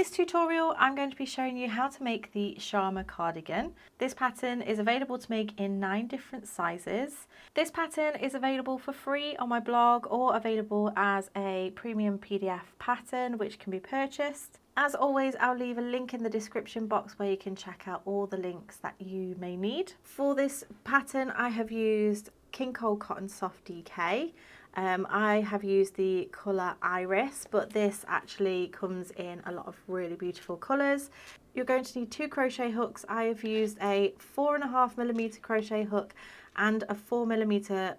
this tutorial, I'm going to be showing you how to make the Sharma cardigan. This pattern is available to make in 9 different sizes. This pattern is available for free on my blog or available as a premium PDF pattern which can be purchased. As always, I'll leave a link in the description box where you can check out all the links that you may need. For this pattern, I have used King Cole Cotton Soft DK. I have used the colour Iris, but this actually comes in a lot of really beautiful colours. You're going to need 2 crochet hooks. I have used a 4.5mm crochet hook and a 4mm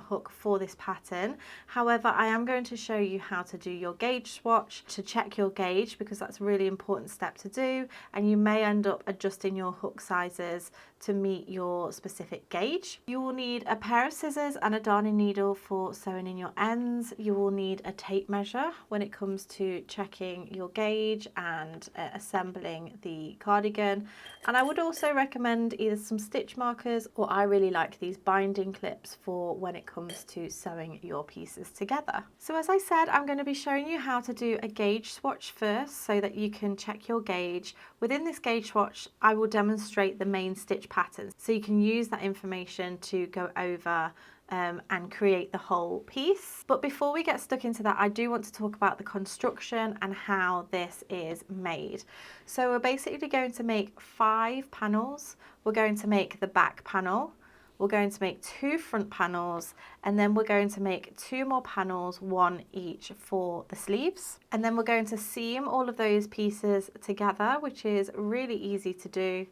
hook for this pattern. However, I am going to show you how to do your gauge swatch to check your gauge, because that's a really important step to do, and you may end up adjusting your hook sizes to meet your specific gauge. You will need a pair of scissors and a darning needle for sewing in your ends. You will need a tape measure when it comes to checking your gauge and assembling the cardigan, and I would also recommend either some stitch markers, or I really like these binding clips for when it comes to sewing your pieces together. So as I said, I'm going to be showing you how to do a gauge swatch first so that you can check your gauge. Within this gauge swatch, I will demonstrate the main stitch patterns, so you can use that information to go over and create the whole piece. But before we get stuck into that, I do want to talk about the construction and how this is made. So we're basically going to make 5 panels. We're going to make the back panel, we're going to make 2 front panels, and then we're going to make 2 more panels, 1 each for the sleeves. And then we're going to seam all of those pieces together, which is really easy to do,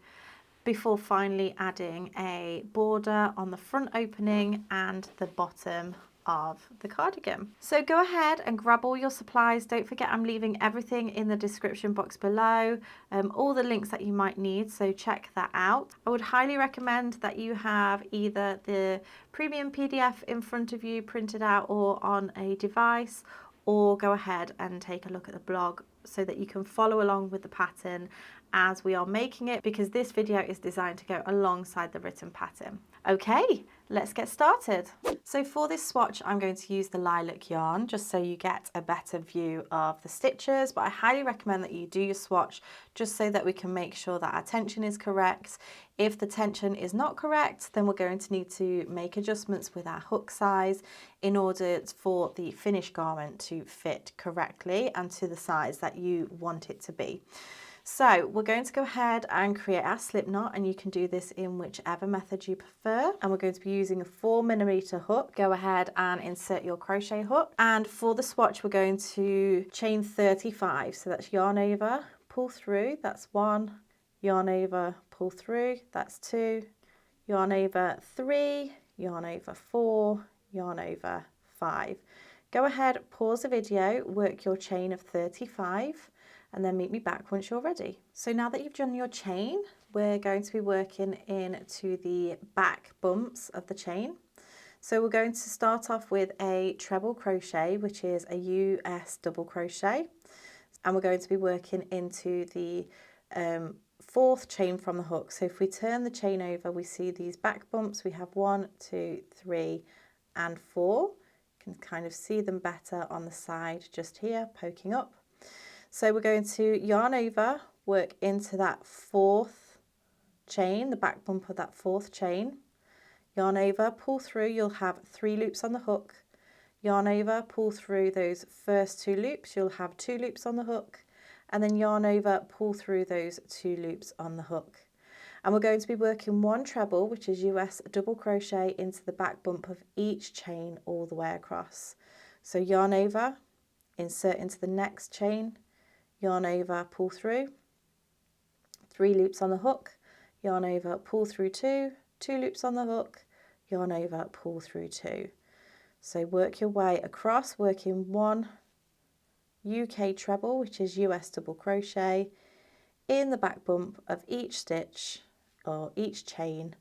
before finally adding a border on the front opening and the bottom of the cardigan. So go ahead and grab all your supplies. Don't forget, I'm leaving everything in the description box below, all the links that you might need, so check that out. I would highly recommend that you have either the premium PDF in front of you printed out or on a device, or go ahead and take a look at the blog so that you can follow along with the pattern as we are making it, because this video is designed to go alongside the written pattern. Okay, let's get started. So for this swatch, I'm going to use the lilac yarn just so you get a better view of the stitches, but I highly recommend that you do your swatch just so that we can make sure that our tension is correct. If the tension is not correct, then we're going to need to make adjustments with our hook size in order for the finished garment to fit correctly and to the size that you want it to be. So we're going to go ahead and create our slip knot, and you can do this in whichever method you prefer. And we're going to be using a 4mm hook. Go ahead and insert your crochet hook. And for the swatch, we're going to chain 35. So that's yarn over, pull through, that's 1, yarn over, pull through, that's 2, yarn over 3, yarn over 4, yarn over 5. Go ahead, pause the video, work your chain of 35, and then meet me back once you're ready. So now that you've done your chain, we're going to be working into the back bumps of the chain. So we're going to start off with a treble crochet, which is a US double crochet, and we're going to be working into the 4th chain from the hook. So if we turn the chain over, we see these back bumps. We have 1, 2, 3, and 4. You can kind of see them better on the side just here, poking up. So we're going to yarn over, work into that 4th chain, the back bump of that 4th chain, yarn over, pull through, you'll have 3 loops on the hook, yarn over, pull through those first 2 loops, you'll have 2 loops on the hook, and then yarn over, pull through those 2 loops on the hook. And we're going to be working 1 treble, which is US double crochet, into the back bump of each chain all the way across. So yarn over, insert into the next chain, yarn over, pull through, 3 loops on the hook, yarn over, pull through 2, 2 loops on the hook, yarn over, pull through 2. So work your way across, working 1 UK treble, which is US double crochet, in the back bump of each stitch or each chain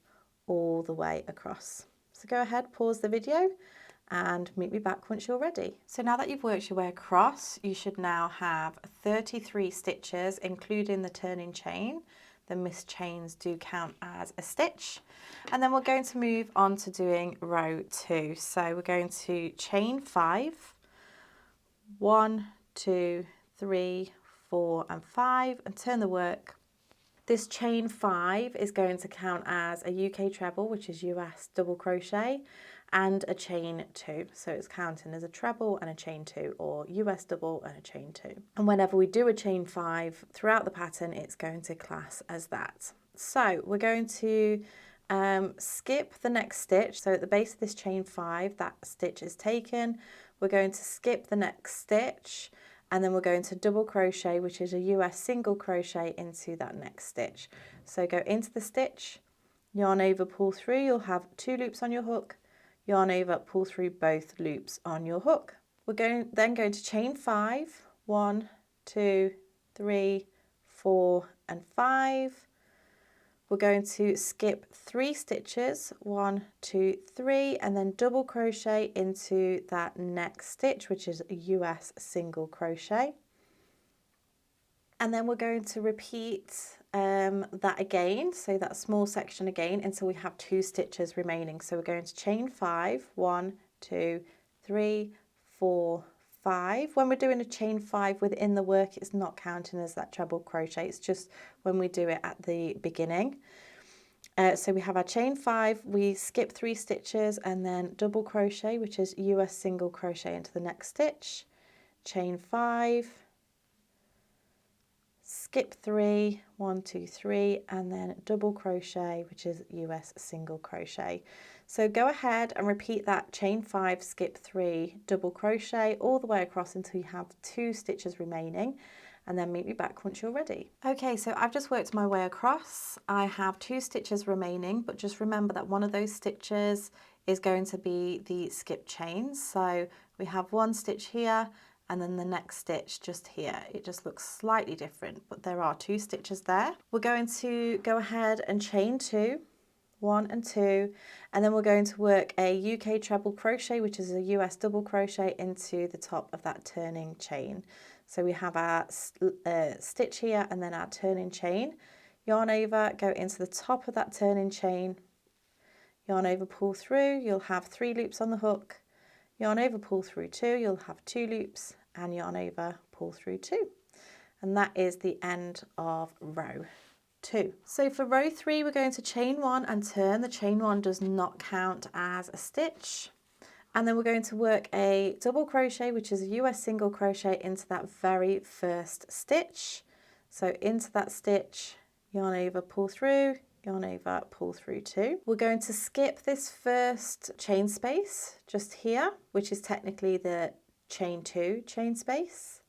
all the way across. So go ahead, pause the video and meet me back once you're ready. So now that you've worked your way across, you should now have 33 stitches, including the turning chain. The missed chains do count as a stitch. And then we're going to move on to doing row 2. So we're going to chain 5, 1, 2, 3, 4 and 5 and turn the work. This chain 5 is going to count as a UK treble, which is US double crochet, and a chain 2. So it's counting as a treble and a chain 2, or US double and a chain 2. And whenever we do a chain 5 throughout the pattern, it's going to class as that. So we're going to skip the next stitch. So at the base of this chain 5, that stitch is taken. We're going to skip the next stitch, and then we're going to double crochet, which is a US single crochet, into that next stitch. So go into the stitch, yarn over, pull through, you'll have 2 loops on your hook, yarn over, pull through both loops on your hook. We're then going to chain 5, 1, 2, 3, 4 and 5. We're going to skip 3 stitches, 1, 2, 3, and then double crochet into that next stitch, which is a US single crochet. And then we're going to repeat that again, so that small section again, until we have 2 stitches remaining. So we're going to chain 5, 1, 2, 3, 4, 5. When we're doing a chain 5 within the work, it's not counting as that treble crochet, it's just when we do it at the beginning. So we have our chain 5, we skip 3 stitches and then double crochet, which is US single crochet into the next stitch, chain 5, skip 3, 1, 2, 3, and then double crochet, which is US single crochet. So go ahead and repeat that chain 5, skip 3, double crochet all the way across until you have 2 stitches remaining, and then meet me back once you're ready. Okay, so I've just worked my way across. I have 2 stitches remaining, but just remember that one of those stitches is going to be the skip chain. So we have 1 stitch here, and then the next stitch just here. It just looks slightly different, but there are 2 stitches there. We're going to go ahead and chain 2, 1 and 2, and then we're going to work a UK treble crochet, which is a US double crochet, into the top of that turning chain. So we have our stitch here and then our turning chain. Yarn over, go into the top of that turning chain, yarn over, pull through, you'll have 3 loops on the hook, yarn over, pull through 2, you'll have 2 loops, and yarn over, pull through 2. And that is the end of row 2. So for row 3, we're going to chain 1 and turn. The chain 1 does not count as a stitch. And then we're going to work a double crochet, which is a US single crochet, into that very first stitch. So into that stitch, yarn over, pull through, yarn over, pull through 2. We're going to skip this first chain space just here, which is technically the chain 2 chain space.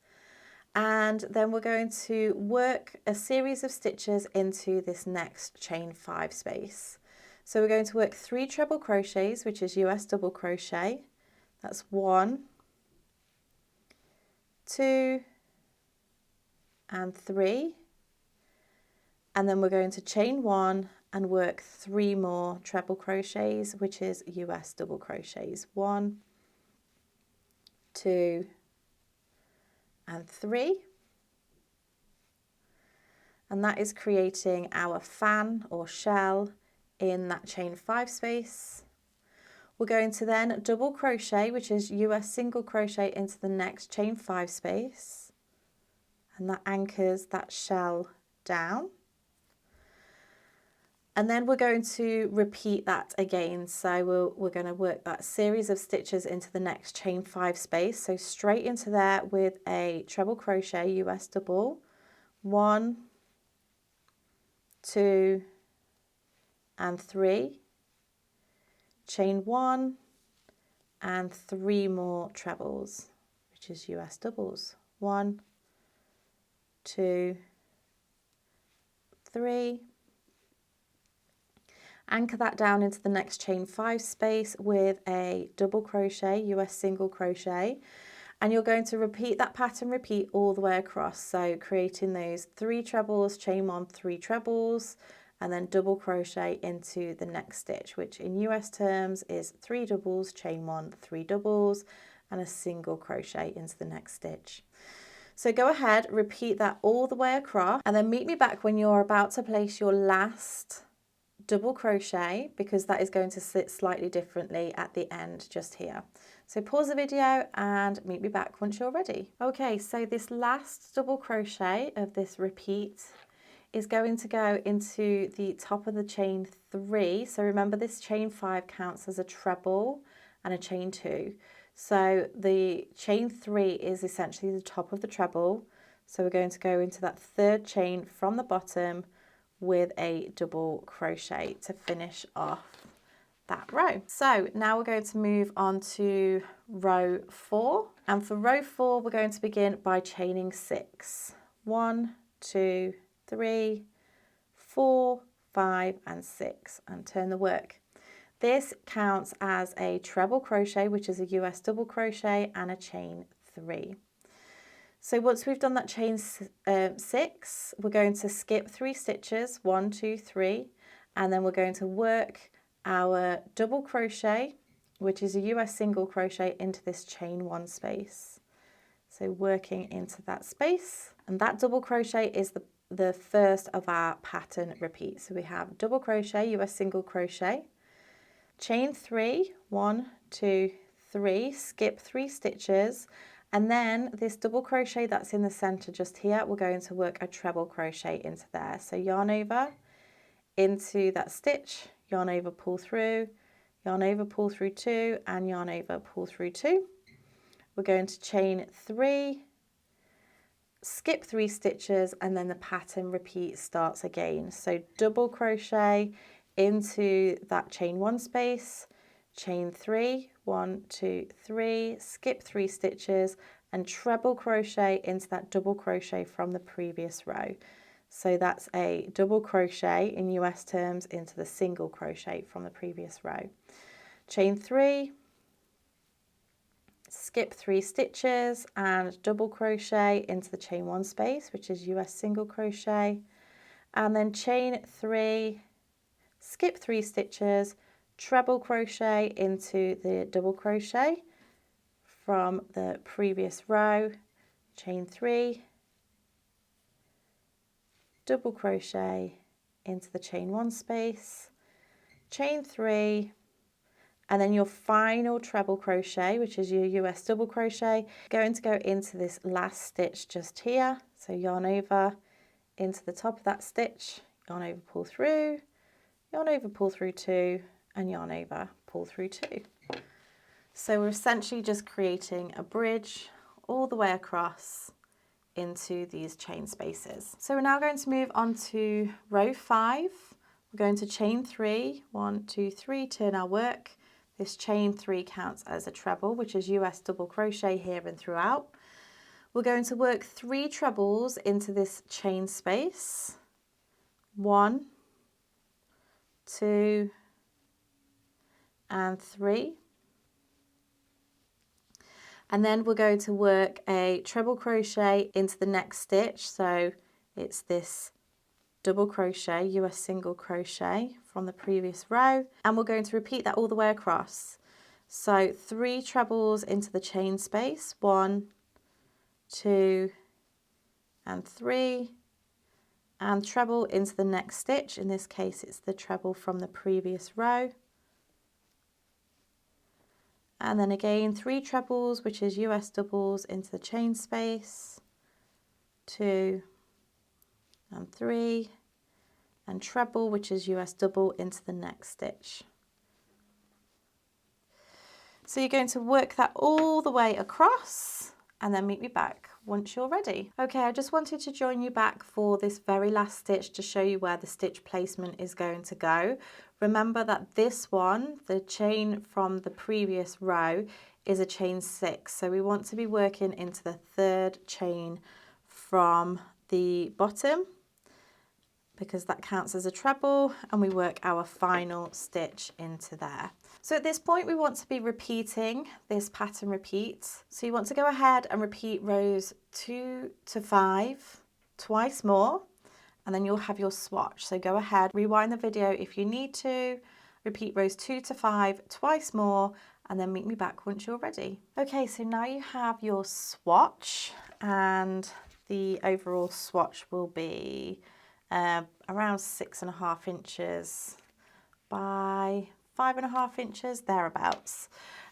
And then we're going to work a series of stitches into this next chain 5 space. So we're going to work 3 treble crochets, which is US double crochet. That's 1, 2, and 3. And then we're going to chain 1 and work 3 more treble crochets, which is US double crochets. 1, 2, and 3. And that is creating our fan or shell in that chain 5 space. We're going to then double crochet, which is US single crochet, into the next chain 5 space, and that anchors that shell down. And then we're going to repeat that again. So we're going to work that series of stitches into the next chain 5 space. So straight into there with a treble crochet, US double, 1, 2, and 3, chain 1 and 3 more trebles, which is US doubles, 1, 2, 3. Anchor that down into the next chain 5 space with a double crochet, US single crochet, and you're going to repeat that pattern, repeat all the way across. So creating those 3 trebles, chain 1, 3 trebles, and then double crochet into the next stitch, which in US terms is 3 doubles, chain 1, 3 doubles, and a single crochet into the next stitch. So go ahead, repeat that all the way across, and then meet me back when you're about to place your last double crochet, because that is going to sit slightly differently at the end just here. So pause the video and meet me back once you're ready. Okay, so this last double crochet of this repeat is going to go into the top of the chain 3. So remember, this chain 5 counts as a treble and a chain 2. So the chain 3 is essentially the top of the treble. So we're going to go into that 3rd chain from the bottom with a double crochet to finish off that row. So now we're going to move on to row 4, and for row 4 we're going to begin by chaining 6. 1, 2, 3, 4, 5 and 6, and turn the work. This counts as a treble crochet, which is a US double crochet, and a chain 3. So once we've done that chain 6, we're going to skip 3 stitches, 1, 2, 3, and then we're going to work our double crochet, which is a US single crochet, into this chain 1 space. So working into that space, and that double crochet is the first of our pattern repeats. So we have double crochet, US single crochet, chain 3, 1, 2, 3, skip 3 stitches, and then this double crochet that's in the center just here, we're going to work a treble crochet into there. So yarn over into that stitch, yarn over, pull through, yarn over, pull through 2, and yarn over, pull through 2. We're going to chain 3, skip 3 stitches, and then the pattern repeat starts again. So double crochet into that chain 1 space, chain 3, 1, 2, 3, skip 3 stitches, and treble crochet into that double crochet from the previous row. So that's a double crochet in US terms into the single crochet from the previous row. Chain 3, skip 3 stitches and double crochet into the chain 1 space, which is US single crochet, and then chain 3, skip 3 stitches, treble crochet into the double crochet from the previous row, chain 3, double crochet into the chain 1 space, chain 3, and then your final treble crochet, which is your US double crochet, going to go into this last stitch just here. So yarn over into the top of that stitch, yarn over, pull through, yarn over, pull through 2, and yarn over, pull through 2. So we're essentially just creating a bridge all the way across into these chain spaces. So we're now going to move on to row 5. We're going to chain 3, 1, 2, 3, turn our work. This chain 3 counts as a treble, which is US double crochet here and throughout. We're going to work 3 trebles into this chain space. 1, 2, and 3. And then we're going to work a treble crochet into the next stitch. So it's this double crochet, US single crochet from the previous row, and we're going to repeat that all the way across. So 3 trebles into the chain space, 1, 2, and 3, and treble into the next stitch. In this case, it's the treble from the previous row. And then again 3 trebles, which is US doubles into the chain space, 2 and 3, and treble, which is US double into the next stitch. So you're going to work that all the way across and then meet me back once you're ready. Okay, I just wanted to join you back for this very last stitch to show you where the stitch placement is going to go. Remember that this one, the chain from the previous row, is a chain 6. So we want to be working into the 3rd chain from the bottom, because that counts as a treble, and we work our final stitch into there. So at this point we want to be repeating this pattern repeat. So you want to go ahead and repeat rows 2 to 5 twice more, and then you'll have your swatch. So go ahead, rewind the video if you need to, repeat rows 2 to 5 twice more, and then meet me back once you're ready. Okay, so now you have your swatch, and the overall swatch will be around 6.5 inches by 5.5 inches, thereabouts.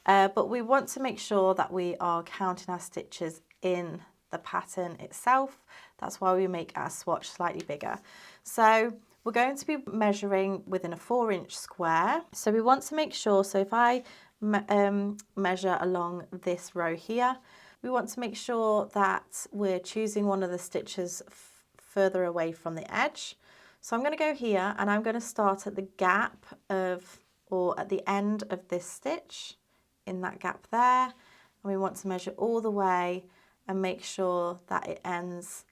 But we want to make sure that we are counting our stitches in the pattern itself. That's why we make our swatch slightly bigger. So we're going to be measuring within a 4-inch square. So we want to make sure, so if I measure along this row here, we want to make sure that we're choosing one of the stitches further away from the edge. So I'm going to go here and I'm going to start at the gap of, or at the end of this stitch, in that gap there. And we want to measure all the way and make sure that it ends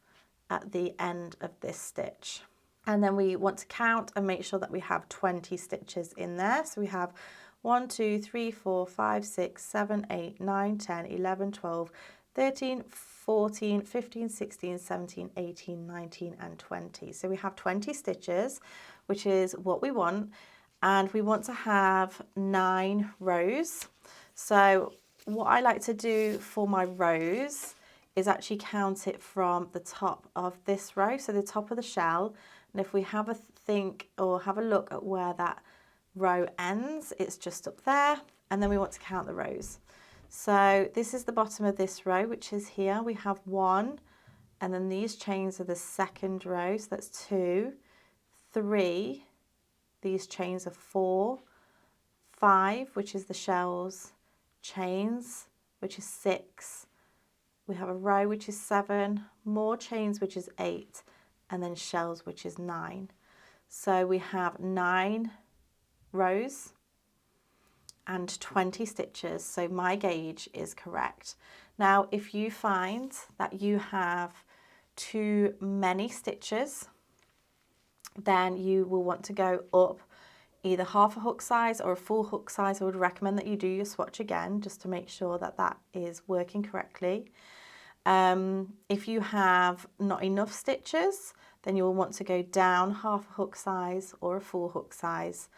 at the end of this stitch. And then we want to count and make sure that we have 20 stitches in there. So we have 1, 2, 3, 4, 5, 6, 7, 8, 9, 10, 11, 12, 13, 14, 15, 16, 17, 18, 19 and 20. So we have 20 stitches, which is what we want. And we want to have 9 rows. So what I like to do for my rows is actually count it from the top of this row, so the top of the shell. And if we have a think or have a look at where that row ends, it's just up there. And then we want to count the rows. So this is the bottom of this row, which is here. We have 1, and then these chains are the second row, so that's 2, 3, these chains are 4, 5, which is the shells, chains, which is 6, we have a row, which is 7, more chains, which is 8, and then shells, which is 9. So we have 9 rows and 20 stitches, so my gauge is correct. Now, if you find that you have too many stitches, then you will want to go up either half a hook size or a full hook size. I would recommend that you do your swatch again just to make sure that that is working correctly. If you have not enough stitches, then you will want to go down half a hook size or a full hook size.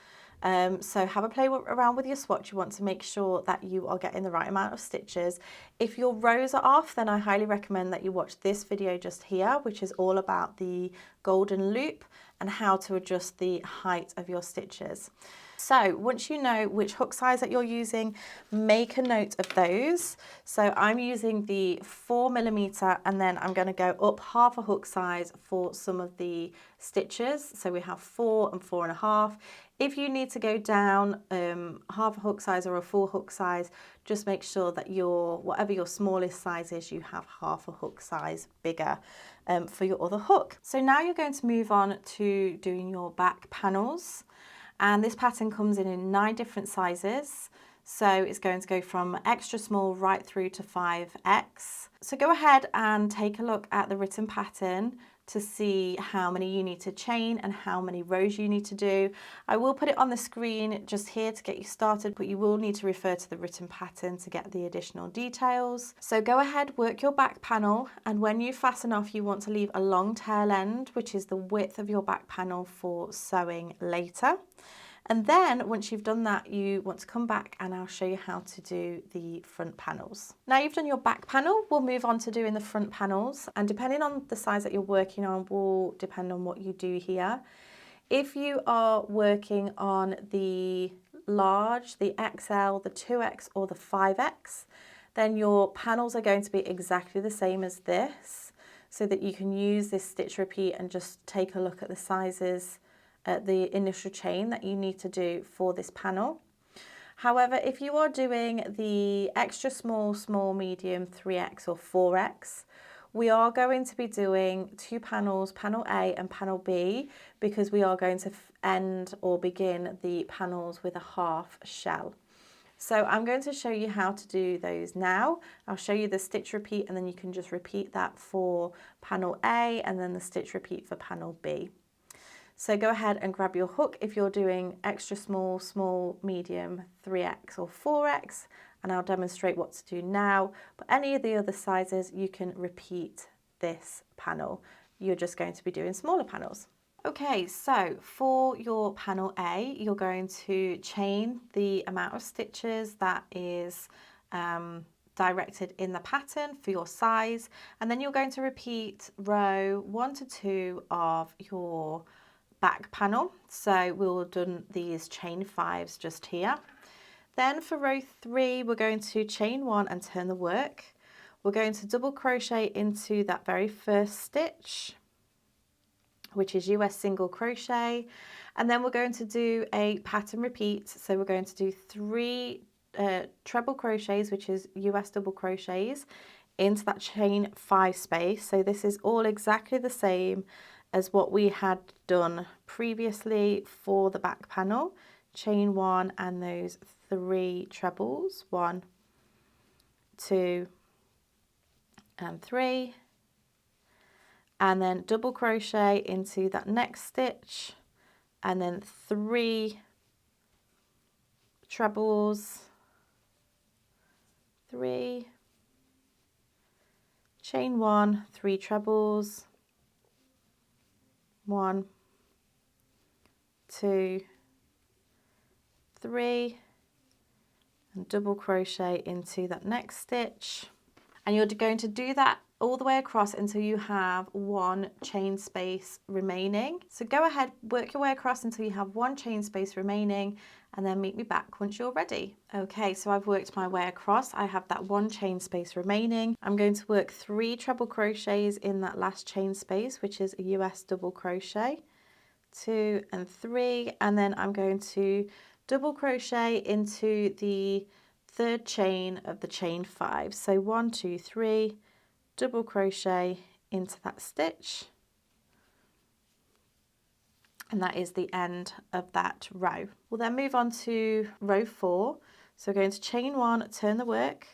So have a play around with your swatch. You want to make sure that you are getting the right amount of stitches. If your rows are off, then I highly recommend that you watch this video just here, which is all about the golden loop and how to adjust the height of your stitches. So once you know which hook size that you're using, make a note of those. So I'm using the 4mm, and then I'm going to go up half a hook size for some of the stitches. So we have 4 and 4.5. If you need to go down half a hook size or a full hook size, just make sure that whatever your smallest size is, you have half a hook size bigger for your other hook. So now you're going to move on to doing your back panels. And this pattern comes in 9 different sizes. So it's going to go from extra small right through to 5X. So go ahead and take a look at the written pattern to see how many you need to chain and how many rows you need to do. I will put it on the screen just here to get you started, but you will need to refer to the written pattern to get the additional details. So go ahead, work your back panel, and when you fasten off, you want to leave a long tail end, which is the width of your back panel for sewing later. And then once you've done that, you want to come back and I'll show you how to do the front panels. Now you've done your back panel, we'll move on to doing the front panels, and depending on the size that you're working on will depend on what you do here. If you are working on the large, the XL, the 2X or the 5X, then your panels are going to be exactly the same as this, so that you can use this stitch repeat and just take a look at the sizes at the initial chain that you need to do for this panel. However, if you are doing the extra small, small, medium, 3X or 4X, we are going to be doing 2 panels, panel A and panel B, because we are going to end or begin the panels with a half shell. So I'm going to show you how to do those now. I'll show you the stitch repeat and then you can just repeat that for panel A and then the stitch repeat for panel B. So go ahead and grab your hook if you're doing extra small, small, medium, 3X or 4X, and I'll demonstrate what to do now. But any of the other sizes, you can repeat this panel. You're just going to be doing smaller panels. Okay, so for your panel A, you're going to chain the amount of stitches that is directed in the pattern for your size, and then you're going to repeat row 1 to 2 of your back panel. So we'll have done these chain 5s just here. Then for row 3, we're going to chain 1 and turn the work. We're going to double crochet into that very first stitch, which is US single crochet, and then we're going to do a pattern repeat. So we're going to do 3 treble crochets, which is US double crochets, into that chain 5 space. So this is all exactly the same as what we had done previously for the back panel. Chain 1 and those 3 trebles, 1, 2 and 3, and then double crochet into that next stitch, and then 3 trebles, 3, chain 1, 3 trebles, 1, 2, 3, and double crochet into that next stitch. And you're going to do that all the way across until you have 1 chain space remaining. So go ahead, work your way across until you have 1 chain space remaining, and then meet me back once you're ready. Okay, so I've worked my way across. I have that 1 chain space remaining. I'm going to work 3 treble crochets in that last chain space, which is a US double crochet, 2 and 3, and then I'm going to double crochet into the 3rd chain of the chain 5. So 1, 2, 3, double crochet into that stitch, and that is the end of that row. We'll then move on to row 4. So we're going to chain 1, turn the work.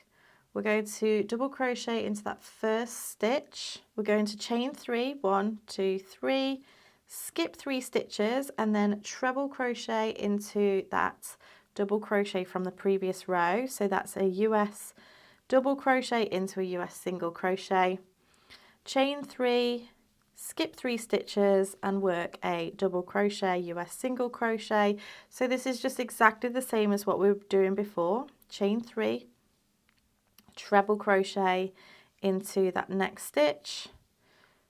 We're going to double crochet into that first stitch. We're going to chain 3, 1, 2, 3, skip 3 stitches, and then treble crochet into that double crochet from the previous row. So that's a US double crochet into a US single crochet, chain 3, skip 3 stitches, and work a double crochet, US single crochet. So this is just exactly the same as what we were doing before. Chain 3, treble crochet into that next stitch,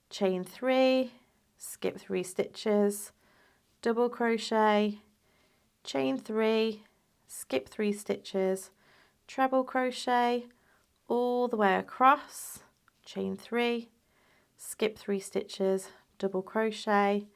chain 3, skip 3 stitches, double crochet, chain 3, skip 3 stitches, treble crochet all the way across, chain 3, skip 3 stitches, double crochet,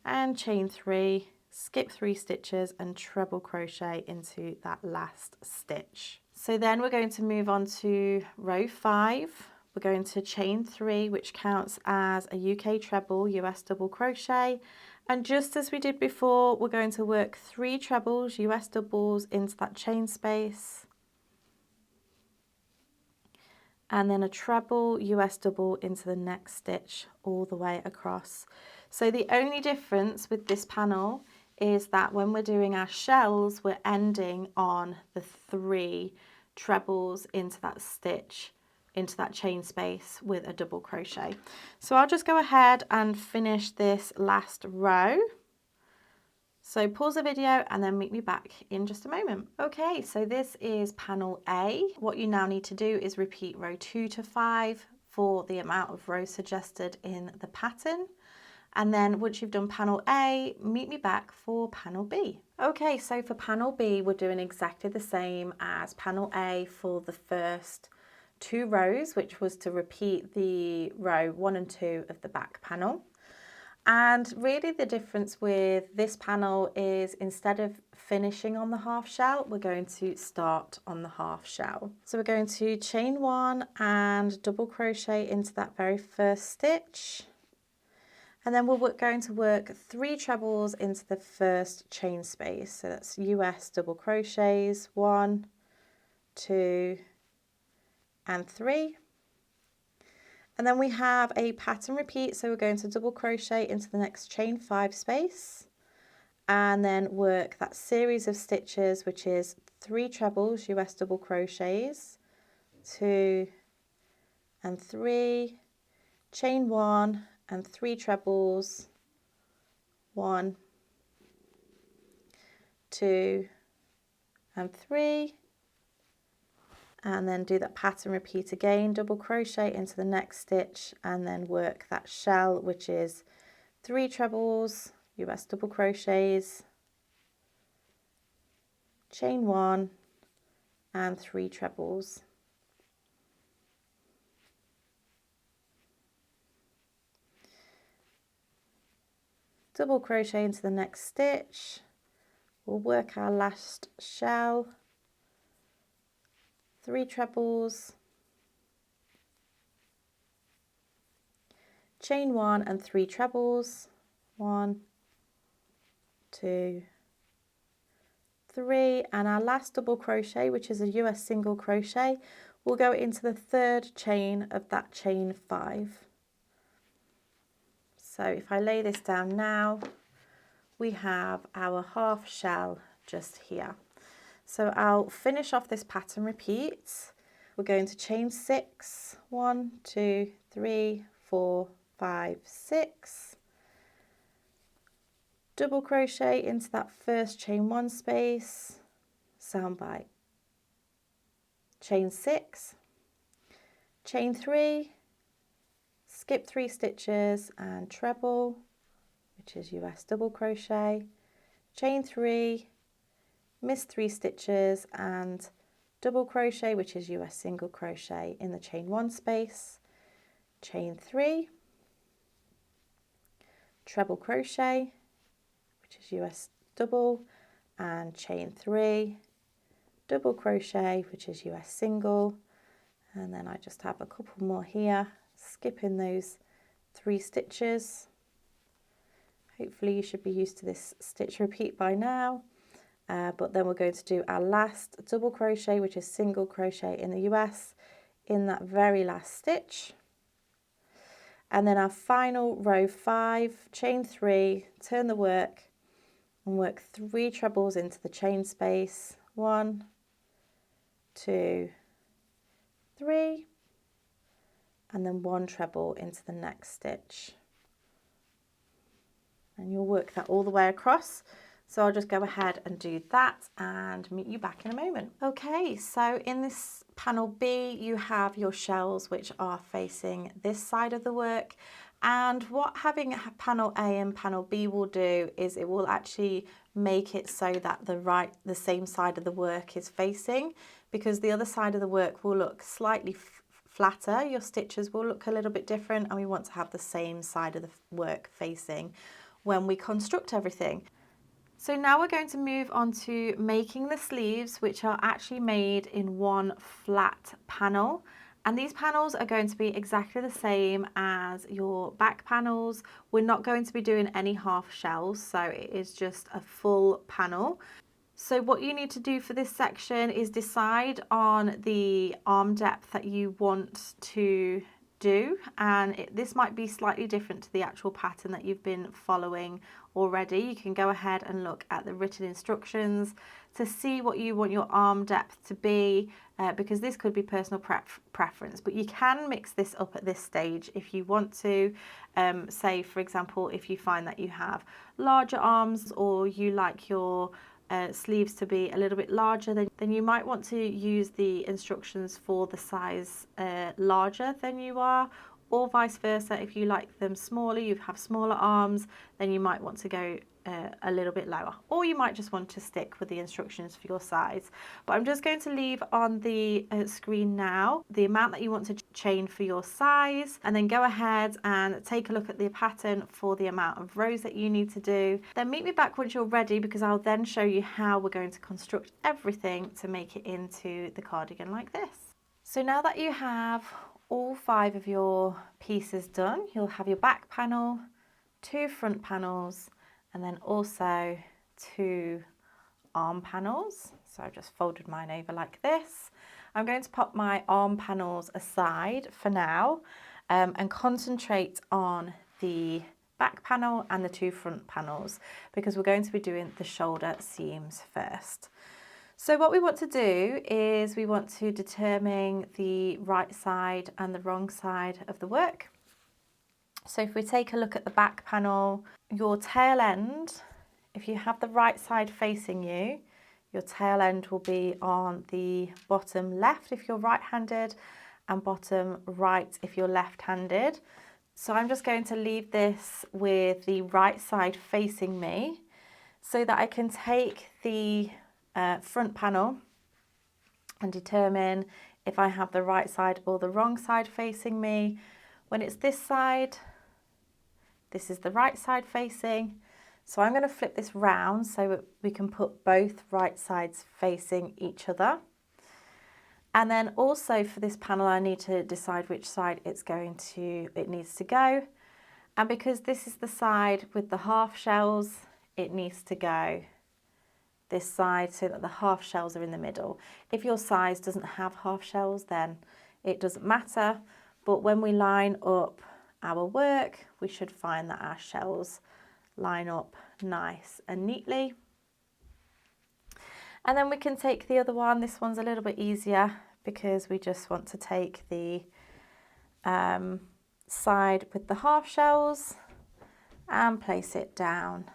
and chain 3, skip 3 stitches and treble crochet into that last stitch. So then we're going to move on to row 5. We're going to chain 3, which counts as a UK treble, US double crochet, and just as we did before, we're going to work 3 trebles, US doubles, into that chain space, and then a treble, US double into the next stitch all the way across. So the only difference with this panel is that when we're doing our shells, we're ending on the 3 trebles into that stitch, into that chain space with a double crochet. So I'll just go ahead and finish this last row. So pause the video and then meet me back in just a moment. Okay, so this is panel A. What you now need to do is repeat row 2 to 5 for the amount of rows suggested in the pattern. And then once you've done panel A, meet me back for panel B. Okay, so for panel B, we're doing exactly the same as panel A for the first 2 rows, which was to repeat the row 1 and 2 of the back panel. And really the difference with this panel is instead of finishing on the half shell, we're going to start on the half shell. So we're going to chain 1 and double crochet into that very first stitch. And then we're going to work 3 trebles into the first chain space. So that's US double crochets, 1, 2, and 3. And then we have a pattern repeat, so we're going to double crochet into the next chain 5 space and then work that series of stitches, which is 3 trebles, US double crochets, 2 and 3, chain 1 and 3 trebles, 1, 2 and 3. And then do that pattern repeat again, double crochet into the next stitch and then work that shell, which is 3 trebles, US double crochets, chain 1 and 3 trebles. Double crochet into the next stitch. We'll work our last shell, 3 trebles, chain 1 and 3 trebles, 1, 2, 3, and our last double crochet, which is a US single crochet, will go into the 3rd chain of that chain 5. So if I lay this down now, we have our half shell just here. So I'll finish off this pattern repeat. We're going to chain 6, 1, 2, 3, 4, 5, 6. Double crochet into that first chain 1 space, sound bite. Chain 6, chain 3, skip 3 stitches and treble, which is US double crochet, chain 3, miss 3 stitches and double crochet, which is US single crochet in the chain 1 space, chain 3, treble crochet, which is US double, and chain 3, double crochet, which is US single, and then I just have a couple more here, skipping those 3 stitches. Hopefully you should be used to this stitch repeat by now, but then we're going to do our last double crochet, which is single crochet in the US in that very last stitch, and then our final row 5, chain 3, turn the work and work 3 trebles into the chain space, 1, 2, 3, and then 1 treble into the next stitch, and you'll work that all the way across. So I'll just go ahead and do that and meet you back in a moment. Okay, so in this panel B you have your shells which are facing this side of the work, and what having panel A and panel B will do is it will actually make it so that the same side of the work is facing, because the other side of the work will look slightly flatter, your stitches will look a little bit different, and we want to have the same side of the work facing when we construct everything. So now we're going to move on to making the sleeves, which are actually made in one flat panel. And these panels are going to be exactly the same as your back panels. We're not going to be doing any half shells, so it is just a full panel. So what you need to do for this section is decide on the arm depth that you want to do, and this might be slightly different to the actual pattern that you've been following already. You can go ahead and look at the written instructions to see what you want your arm depth to be, because this could be personal preference, but you can mix this up at this stage if you want to. Say for example, if you find that you have larger arms, or you like your sleeves to be a little bit larger, then you might want to use the instructions for the size larger than you are, or vice versa. If you like them smaller, you have smaller arms, then you might want to go a little bit lower, or you might just want to stick with the instructions for your size. But I'm just going to leave on the screen now the amount that you want to chain for your size, and then go ahead and take a look at the pattern for the amount of rows that you need to do. Then meet me back once you're ready, because I'll then show you how we're going to construct everything to make it into the cardigan like this. So now that you have all 5 of your pieces done, you'll have your back panel, 2 front panels, and then also 2 arm panels. So I've just folded mine over like this. I'm going to pop my arm panels aside for now, and concentrate on the back panel and the 2 front panels, because we're going to be doing the shoulder seams first. So what we want to do is we want to determine the right side and the wrong side of the work. So if we take a look at the back panel, your tail end, if you have the right side facing you, your tail end will be on the bottom left if you're right-handed, and bottom right if you're left-handed. So I'm just going to leave this with the right side facing me so that I can take the front panel and determine if I have the right side or the wrong side facing me. When it's this side, this is the right side facing. So I'm going to flip this round so we can put both right sides facing each other. And then also for this panel, I need to decide which side it needs to go. And because this is the side with the half shells, it needs to go this side so that the half shells are in the middle. If your size doesn't have half shells, then it doesn't matter. But when we line up our work, we should find that our shells line up nice and neatly. And then we can take the other one. This one's a little bit easier because we just want to take the side with the half shells and place it down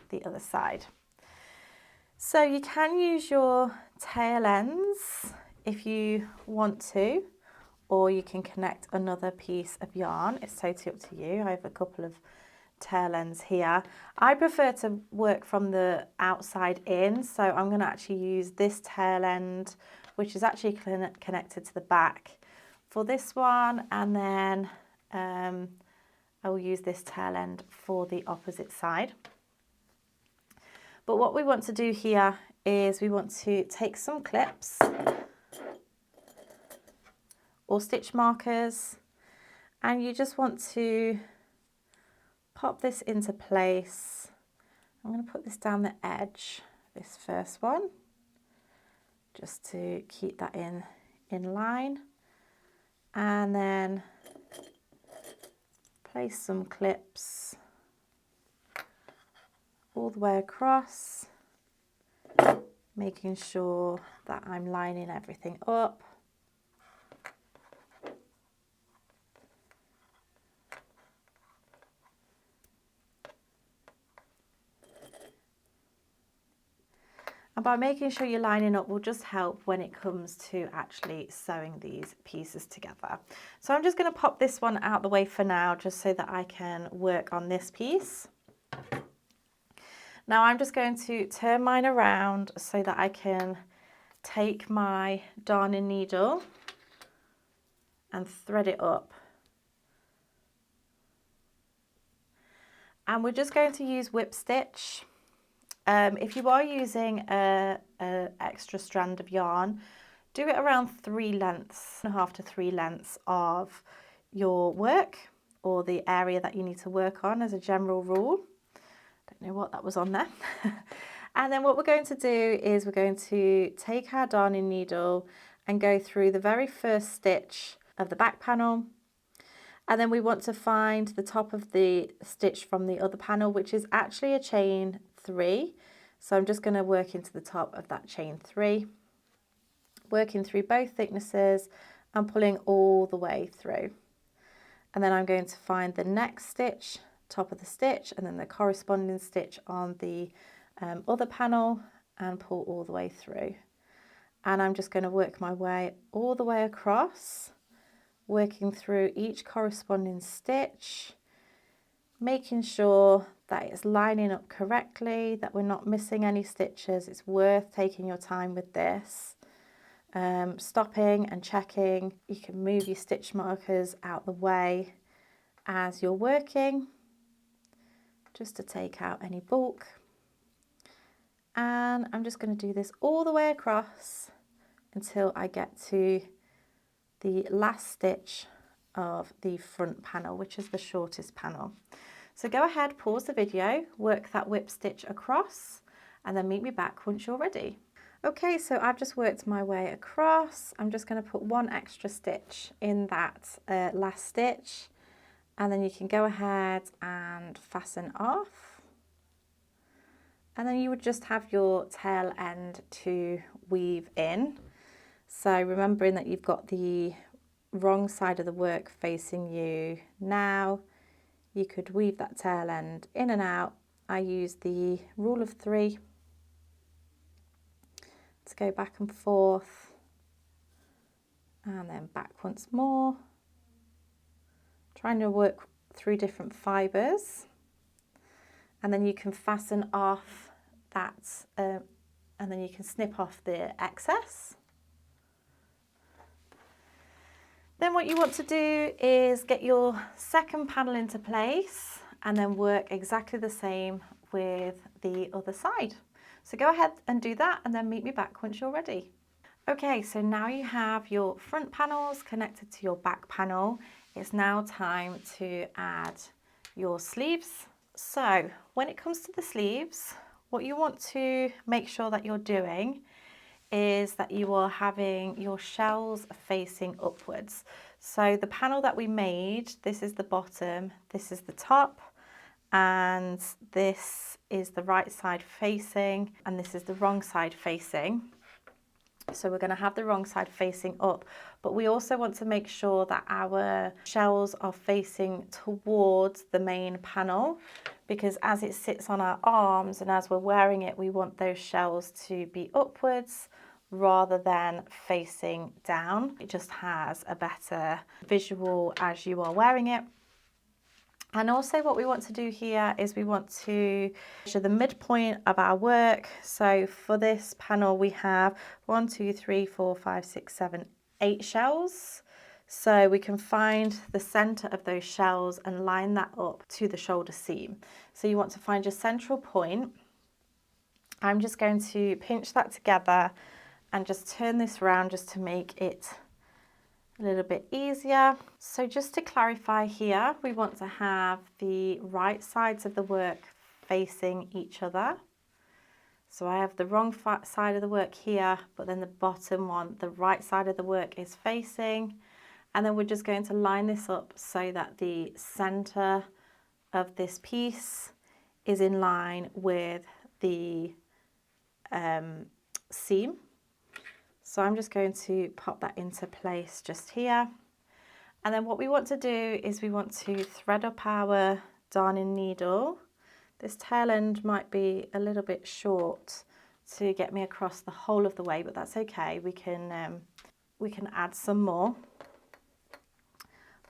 the other side. So you can use your tail ends if you want to, or you can connect another piece of yarn. It's totally up to you. I have a couple of tail ends here. I prefer to work from the outside in, so I'm going to actually use this tail end, which is actually connected to the back for this one, and then I will use this tail end for the opposite side. But what we want to do here is we want to take some clips or stitch markers, and you just want to pop this into place. I'm going to put this down the edge, this first one, just to keep that in line, and then place some clips all the way across, making sure that I'm lining everything up. And by making sure you're lining up will just help when it comes to actually sewing these pieces together. So I'm just going to pop this one out the way for now, just so that I can work on this piece. Now I'm just going to turn mine around so that I can take my darning needle and thread it up. And we're just going to use whip stitch. If you are using a extra strand of yarn, do it around 3 lengths, 1.5 to 3 lengths of your work or the area that you need to work on as a general rule. Don't know what that was on there. And then what we're going to do is we're going to take our darning needle and go through the very first stitch of the back panel. And then we want to find the top of the stitch from the other panel, which is actually a chain 3. So I'm just going to work into the top of that chain 3, working through both thicknesses and pulling all the way through. And then I'm going to find the next stitch, top of the stitch, and then the corresponding stitch on the other panel and pull all the way through. And I'm just going to work my way all the way across, working through each corresponding stitch, making sure that it's lining up correctly, that we're not missing any stitches. It's worth taking your time with this, stopping and checking. You can move your stitch markers out the way as you're working, just to take out any bulk. And I'm just going to do this all the way across until I get to the last stitch of the front panel, which is the shortest panel. So go ahead, pause the video, work that whip stitch across, and then meet me back once you're ready. Okay, so I've just worked my way across. I'm just going to put one extra stitch in that last stitch, and then you can go ahead and fasten off. And then you would just have your tail end to weave in. So remembering that you've got the wrong side of the work facing you now, you could weave that tail end in and out. I use the rule of 3 to go back and forth, and then back once more, trying to work through different fibres, and then you can fasten off that, and then you can snip off the excess. Then what you want to do is get your second panel into place and then work exactly the same with the other side. So go ahead and do that and then meet me back once you're ready. Okay, so now you have your front panels connected to your back panel. It's now time to add your sleeves. So when it comes to the sleeves, what you want to make sure that you're doing is that you are having your shells facing upwards. So the panel that we made, this is the bottom, this is the top, and this is the right side facing, and this is the wrong side facing. So we're going to have the wrong side facing up, but we also want to make sure that our shells are facing towards the main panel, because as it sits on our arms and as we're wearing it, we want those shells to be upwards rather than facing down. It just has a better visual as you are wearing it. And also what we want to do here is we want to measure the midpoint of our work. So for this panel, we have 1, 2, 3, 4, 5, 6, 7, 8 shells. So we can find the center of those shells and line that up to the shoulder seam. So you want to find your central point. I'm just going to pinch that together and just turn this around just to make it a little bit easier. So just to clarify here, we want to have the right sides of the work facing each other. So I have the wrong side of the work here, but then the bottom one, the right side of the work is facing. And then we're just going to line this up so that the center of this piece is in line with the seam. So I'm just going to pop that into place just here. And then what we want to do is we want to thread up our darning needle. This tail end might be a little bit short to get me across the whole of the way, but that's okay. We can add some more.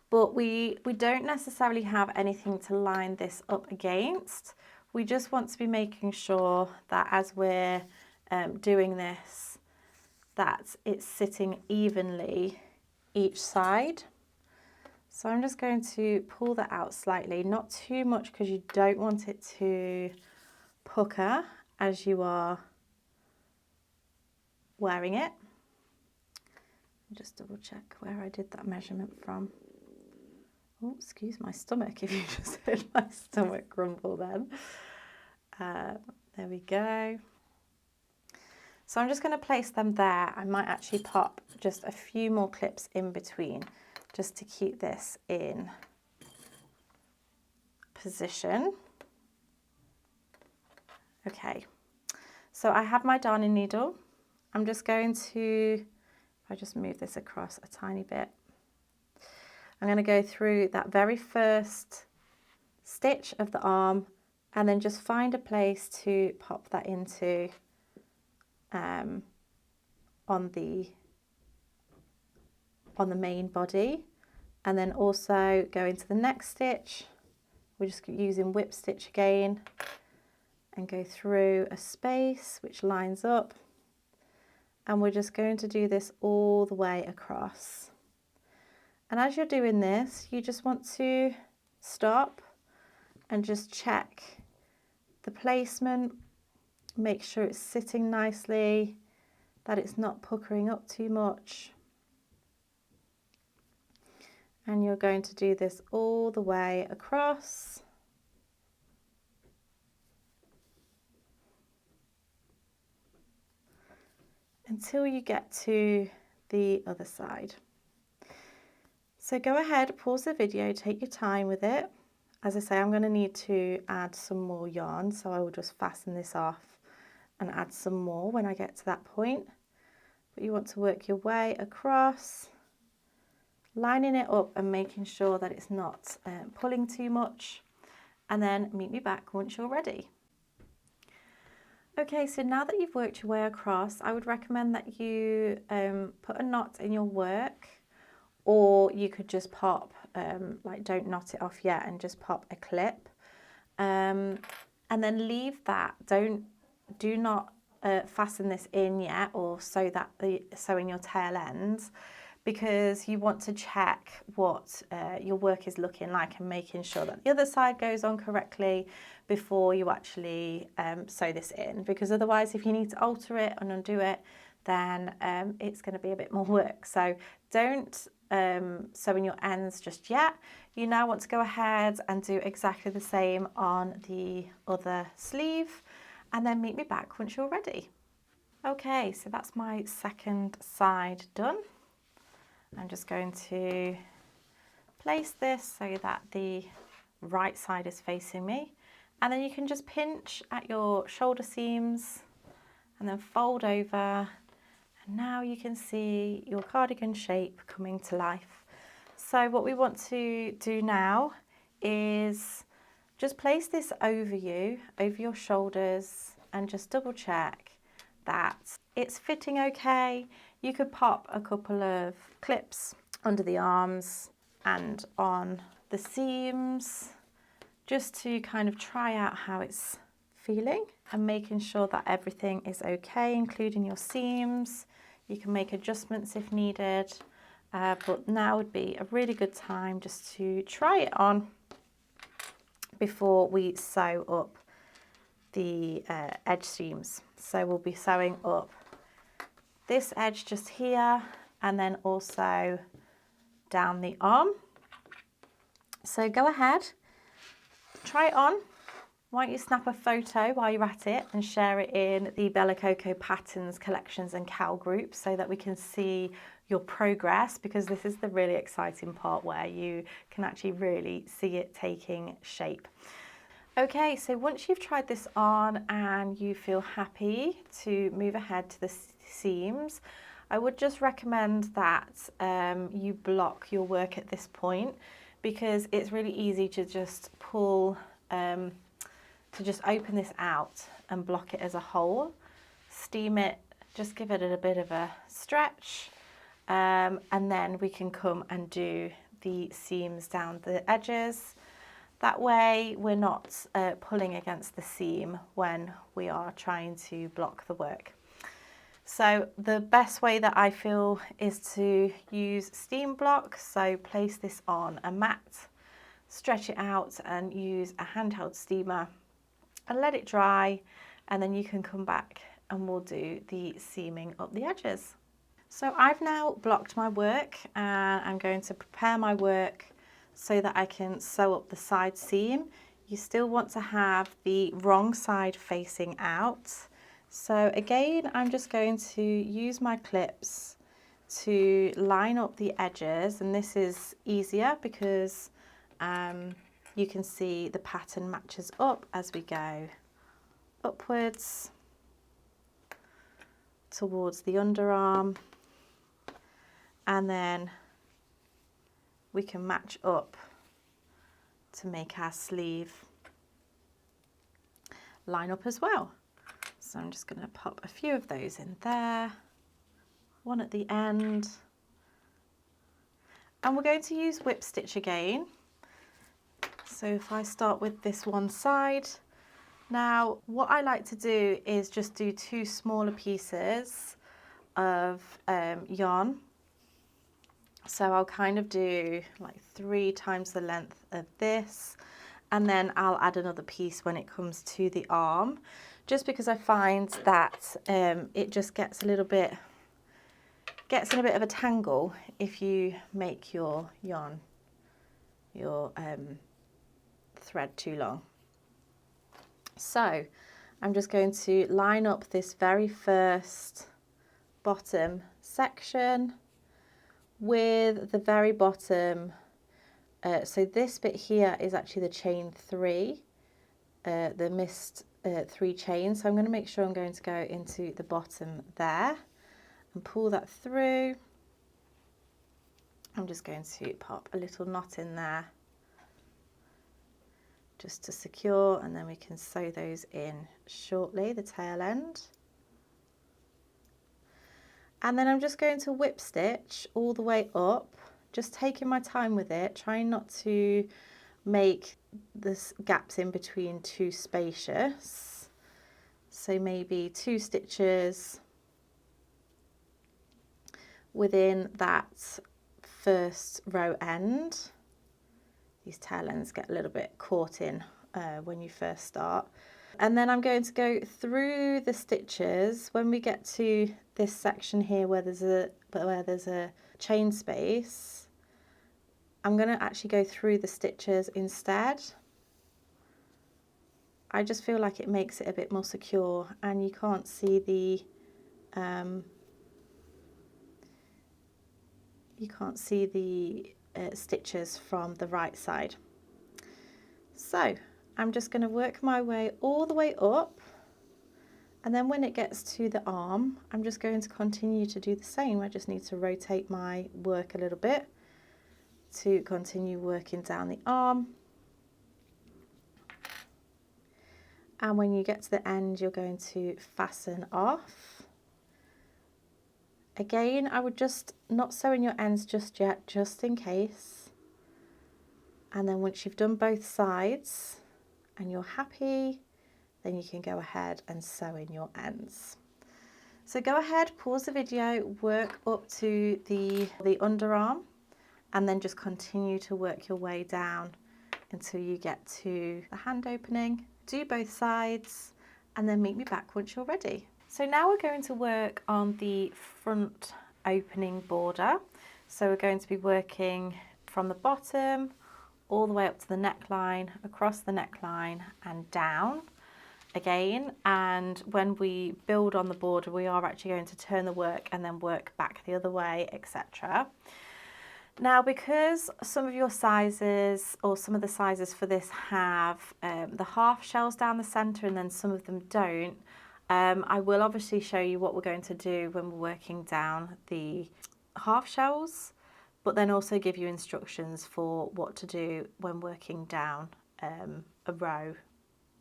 But we don't necessarily have anything to line this up against. We just want to be making sure that as we're doing this, that it's sitting evenly each side. So I'm just going to pull that out slightly, not too much because you don't want it to pucker as you are wearing it. Just double check where I did that measurement from. Oh, excuse my stomach if you just heard my stomach grumble then. There we go. So I'm just going to place them there. I might actually pop just a few more clips in between just to keep this in position. Okay, so I have my darning needle. I'm just going to, if I just move this across a tiny bit, I'm going to go through that very first stitch of the arm and then just find a place to pop that into on the main body, and then also go into the next stitch. We're just using whip stitch again and go through a space which lines up, and we're just going to do this all the way across. And as you're doing this, you just want to stop and just check the placement, make sure it's sitting nicely, that it's not puckering up too much. And you're going to do this all the way across. Until you get to the other side. So go ahead, pause the video, take your time with it. As I say, I'm going to need to add some more yarn, so I will just fasten this off and add some more when I get to that point. But you want to work your way across, lining it up and making sure that it's not pulling too much, and then meet me back once you're ready. Okay, so now that you've worked your way across, I would recommend that you put a knot in your work, or you could just pop like don't knot it off yet, and just pop a clip, and then leave that. Do not fasten this in yet, or sew in your tail ends, because you want to check what your work is looking like and making sure that the other side goes on correctly before you actually sew this in, because otherwise if you need to alter it and undo it, then it's going to be a bit more work. So don't sew in your ends just yet. You now want to go ahead and do exactly the same on the other sleeve, and then meet me back once you're ready. Okay, so that's my second side done. I'm just going to place this so that the right side is facing me, and then you can just pinch at your shoulder seams and then fold over, and now you can see your cardigan shape coming to life. So what we want to do now is just place this over you, over your shoulders, and just double check that it's fitting okay. You could pop a couple of clips under the arms and on the seams, just to kind of try out how it's feeling, and making sure that everything is okay, including your seams. You can make adjustments if needed, but now would be a really good time just to try it on before we sew up the edge seams. So we'll be sewing up this edge just here, and then also down the arm. So go ahead, try it on. Why don't you snap a photo while you're at it and share it in the Bella Coco Patterns collections and cowl groups, so that we can see your progress, because this is the really exciting part where you can actually really see it taking shape. Okay, so once you've tried this on and you feel happy to move ahead to the seams, I would just recommend that you block your work at this point, because it's really easy to just pull, to just open this out and block it as a whole. Steam it, just give it a bit of a stretch, and then we can come and do the seams down the edges. That way we're not pulling against the seam when we are trying to block the work. So the best way that I feel is to use steam block. So place this on a mat, stretch it out, and use a handheld steamer and let it dry, and then you can come back and we'll do the seaming up the edges. So I've now blocked my work, and I'm going to prepare my work so that I can sew up the side seam. You still want to have the wrong side facing out. So again, I'm just going to use my clips to line up the edges, and this is easier because you can see the pattern matches up as we go upwards towards the underarm, and then we can match up to make our sleeve line up as well. So I'm just going to pop a few of those in there, one at the end, and we're going to use whip stitch again. So if I start with this one side, now what I like to do is just do two smaller pieces of yarn. So I'll kind of do like 3 times the length of this, and then I'll add another piece when it comes to the arm, just because I find that it just gets in a bit of a tangle if you make your yarn, your thread too long. So I'm just going to line up this very first bottom section with the very bottom. So this bit here is actually the chain 3, the missed 3 chains. So I'm going to make sure I'm going to go into the bottom there and pull that through. I'm just going to pop a little knot in there just to secure, and then we can sew those in shortly, the tail end. And then I'm just going to whip stitch all the way up, just taking my time with it, trying not to make the gaps in between too spacious. So maybe 2 stitches within that first row end. These tail ends get a little bit caught in when you first start. And then I'm going to go through the stitches when we get to this section here where there's a chain space. I'm going to actually go through the stitches instead. I just feel like it makes it a bit more secure, and you can't see the stitches from the right side. So I'm just going to work my way all the way up, and then when it gets to the arm, I'm just going to continue to do the same. I just need to rotate my work a little bit to continue working down the arm. And when you get to the end, you're going to fasten off. Again, I would just not sew in your ends just yet, just in case. And then once you've done both sides and you're happy, then you can go ahead and sew in your ends. So go ahead, pause the video, work up to the underarm, and then just continue to work your way down until you get to the hand opening. Do both sides and then meet me back once you're ready. So now we're going to work on the front opening border. So we're going to be working from the bottom all the way up to the neckline, across the neckline and down again. And when we build on the border, we are actually going to turn the work and then work back the other way, etc. Now, because some of your sizes, or some of the sizes for this, have the half shells down the centre and then some of them don't, I will obviously show you what we're going to do when we're working down the half shells, but then also give you instructions for what to do when working down a row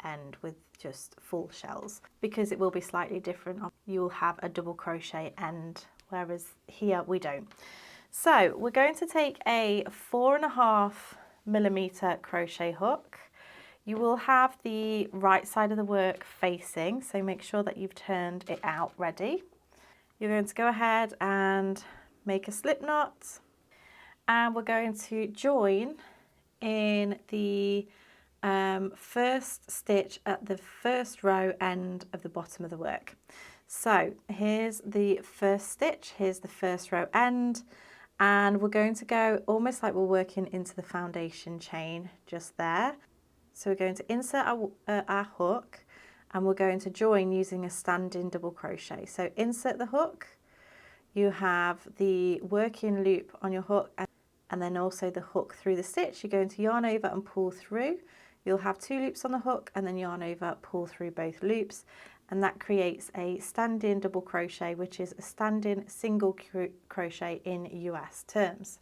end with just full shells, because it will be slightly different. You'll have a double crochet end, whereas here we don't. So we're going to take a 4.5mm crochet hook. You will have the right side of the work facing, so make sure that you've turned it out ready. You're going to go ahead and make a slip knot, and we're going to join in the first stitch at the first row end of the bottom of the work. So here's the first stitch, here's the first row end, and we're going to go almost like we're working into the foundation chain just there. So we're going to insert our hook, and we're going to join using a standing double crochet. So insert the hook, you have the working loop on your hook, and then also the hook through the stitch. You're going to yarn over and pull through. You'll have 2 loops on the hook, and then yarn over, pull through both loops, and that creates a standing double crochet, which is a standing single crochet in US terms.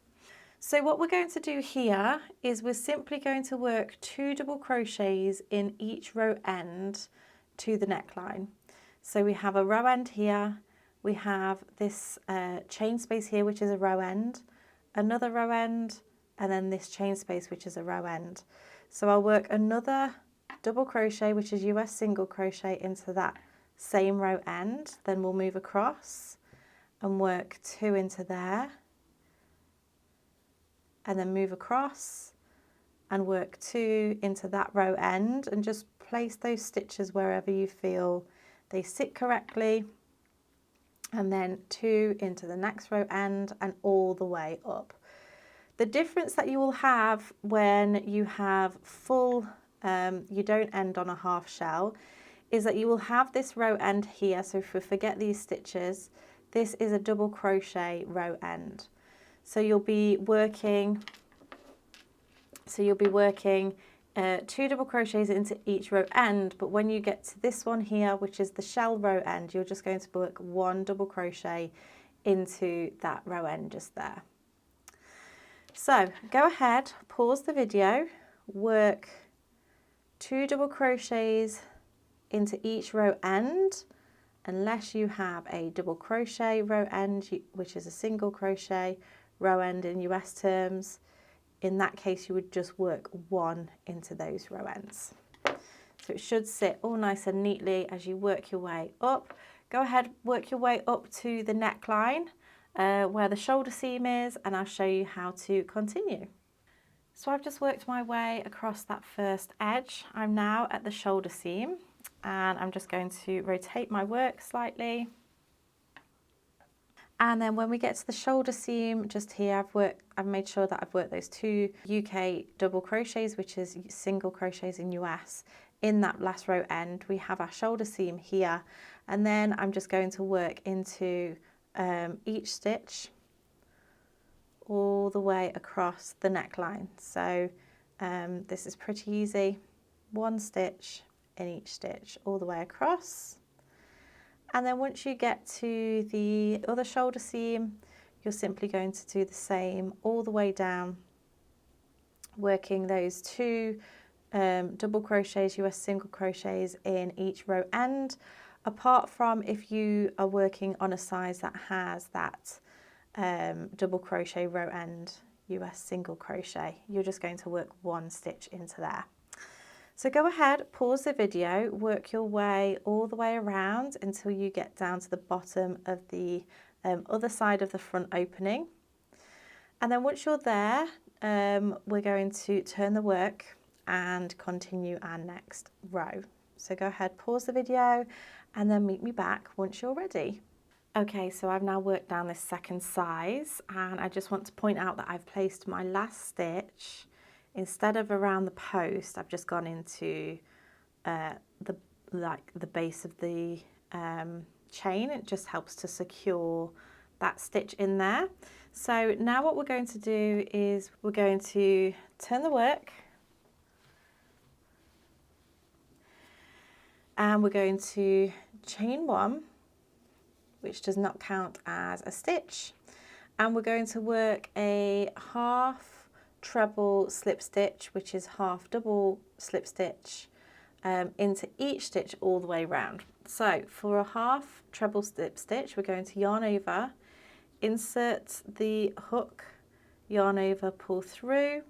So what we're going to do here is we're simply going to work 2 double crochets in each row end to the neckline. So we have a row end here, we have this chain space here, which is a row end, another row end, and then this chain space, which is a row end. So I'll work another double crochet, which is US single crochet, into that same row end. Then we'll move across and work 2 into there, and then move across and work 2 into that row end, and just place those stitches wherever you feel they sit correctly, and then 2 into the next row end and all the way up. The difference that you will have when you have full, you don't end on a half shell, is that you will have this row end here. So if we forget these stitches, this is a double crochet row end. So you'll be working 2 double crochets into each row end, but when you get to this one here, which is the shell row end, you're just going to work 1 double crochet into that row end just there. So go ahead, pause the video, work 2 double crochets into each row end, unless you have a double crochet row end, which is a single crochet, row end in US terms. In that case, you would just work 1 into those row ends. So it should sit all nice and neatly as you work your way up. Go ahead, work your way up to the neckline where the shoulder seam is, and I'll show you how to continue. So I've just worked my way across that first edge. I'm now at the shoulder seam, and I'm just going to rotate my work slightly. And then when we get to the shoulder seam, just here, I've made sure that I've worked those 2 UK double crochets, which is single crochets in US. In that last row end, we have our shoulder seam here, and then I'm just going to work into each stitch all the way across the neckline. So this is pretty easy. 1 stitch in each stitch all the way across. And then once you get to the other shoulder seam, you're simply going to do the same all the way down, working those 2 double crochets, US single crochets in each row end, apart from if you are working on a size that has that double crochet row end US single crochet. You're just going to work 1 stitch into there. So go ahead, pause the video, work your way all the way around until you get down to the bottom of the other side of the front opening. And then once you're there, we're going to turn the work and continue our next row. So go ahead, pause the video, and then meet me back once you're ready. Okay, so I've now worked down this second size, and I just want to point out that I've placed my last stitch, instead of around the post, I've just gone into the base of the chain. It just helps to secure that stitch in there. So now what we're going to do is we're going to turn the work, and we're going to chain 1, which does not count as a stitch, and we're going to work a half treble slip stitch, which is half double slip stitch, into each stitch all the way around. So for a half treble slip stitch, we're going to yarn over, insert the hook, yarn over, pull through,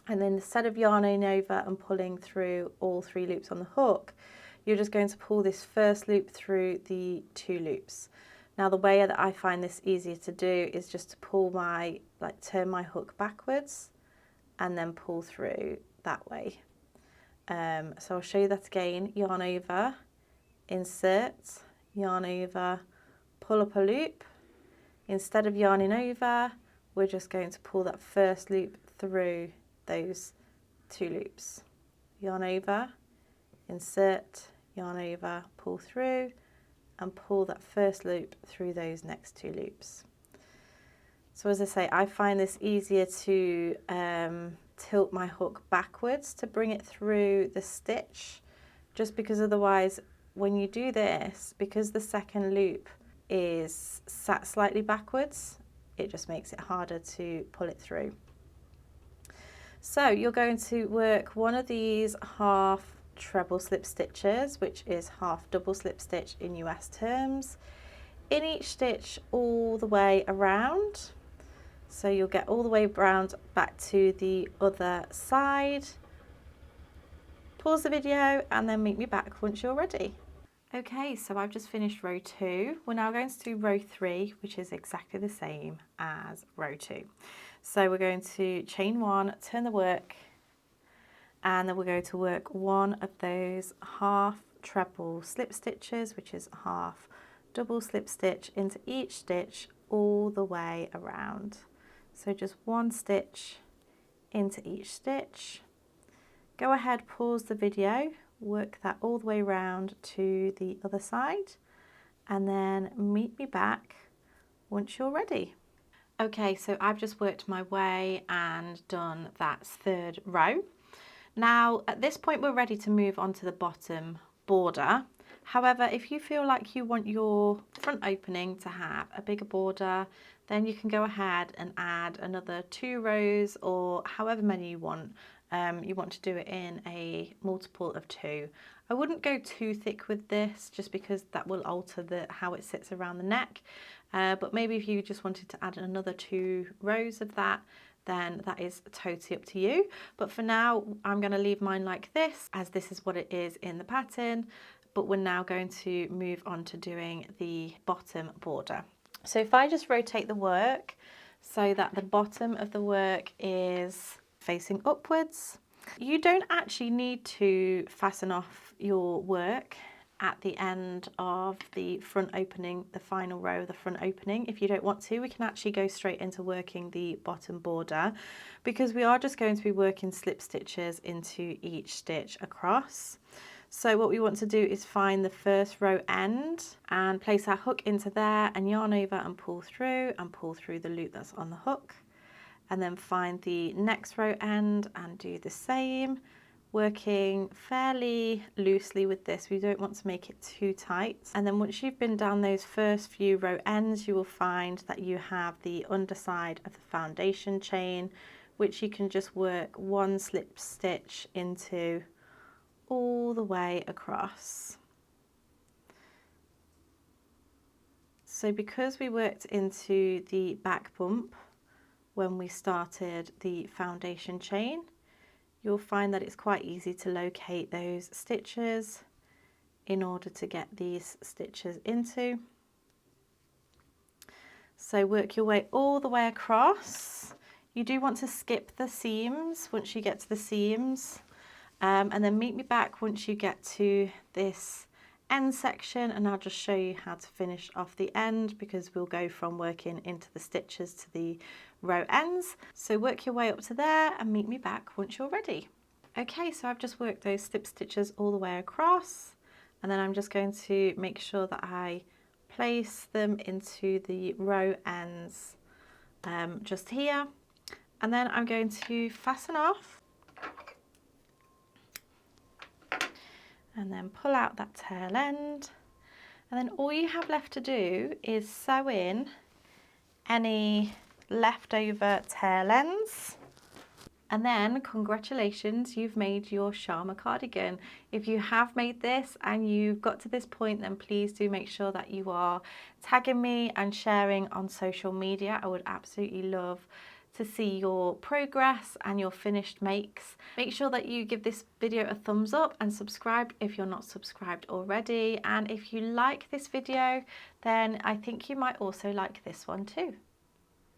and then instead of yarning over and pulling through all 3 loops on the hook, you're just going to pull this first loop through the 2 loops. Now the way that I find this easier to do is just to pull turn my hook backwards and then pull through that way. So I'll show you that again. Yarn over, insert, yarn over, pull up a loop. Instead of yarning over, we're just going to pull that first loop through those 2 loops. Yarn over, insert, yarn over, pull through, and pull that first loop through those next 2 loops. So as I say, I find this easier to tilt my hook backwards to bring it through the stitch, just because otherwise when you do this, because the second loop is sat slightly backwards, it just makes it harder to pull it through. So you're going to work one of these half treble slip stitches, which is half double slip stitch in US terms, in each stitch all the way around. So you'll get all the way around back to the other side. Pause the video and then meet me back once you're ready. Okay, so I've just finished row 2. We're now going to do row 3, which is exactly the same as row 2. So we're going to chain 1, turn the work, and then we're going to work one of those half treble slip stitches, which is half double slip stitch, into each stitch all the way around. So just 1 stitch into each stitch. Go ahead, pause the video, work that all the way around to the other side, and then meet me back once you're ready. Okay, so I've just worked my way and done that 3rd row. Now at this point we're ready to move on to the bottom border. However, if you feel like you want your front opening to have a bigger border, then you can go ahead and add another 2 rows or however many you want you want to do it in a multiple of 2. I wouldn't go too thick with this just because that will alter how it sits around the neck, but maybe if you just wanted to add another 2 rows of that, then that is totally up to you. But for now, I'm going to leave mine like this, as this is what it is in the pattern, but we're now going to move on to doing the bottom border. So if I just rotate the work so that the bottom of the work is facing upwards, you don't actually need to fasten off your work at the end of the front opening, the final row of the front opening. If you don't want to, we can actually go straight into working the bottom border, because we are just going to be working slip stitches into each stitch across. So what we want to do is find the first row end and place our hook into there and yarn over and pull through the loop that's on the hook, and then find the next row end and do the same, working fairly loosely with this. We don't want to make it too tight. And then once you've been down those first few row ends, you will find that you have the underside of the foundation chain, which you can just work 1 slip stitch into all the way across. So because we worked into the back bump when we started the foundation chain, you'll find that it's quite easy to locate those stitches in order to get these stitches into. So work your way all the way across. You do want to skip the seams once you get to the seams, and then meet me back once you get to this end section, and I'll just show you how to finish off the end, because we'll go from working into the stitches to the row ends. So work your way up to there and meet me back once you're ready. Okay, so I've just worked those slip stitches all the way across, and then I'm just going to make sure that I place them into the row ends just here, and then I'm going to fasten off and then pull out that tail end, and then all you have left to do is sew in any leftover tail ends, and then congratulations, you've made your Sharma cardigan. If you have made this and you've got to this point, then please do make sure that you are tagging me and sharing on social media. I would absolutely love to see your progress and your finished makes. Make sure that you give this video a thumbs up and subscribe if you're not subscribed already. And if you like this video, then I think you might also like this one too.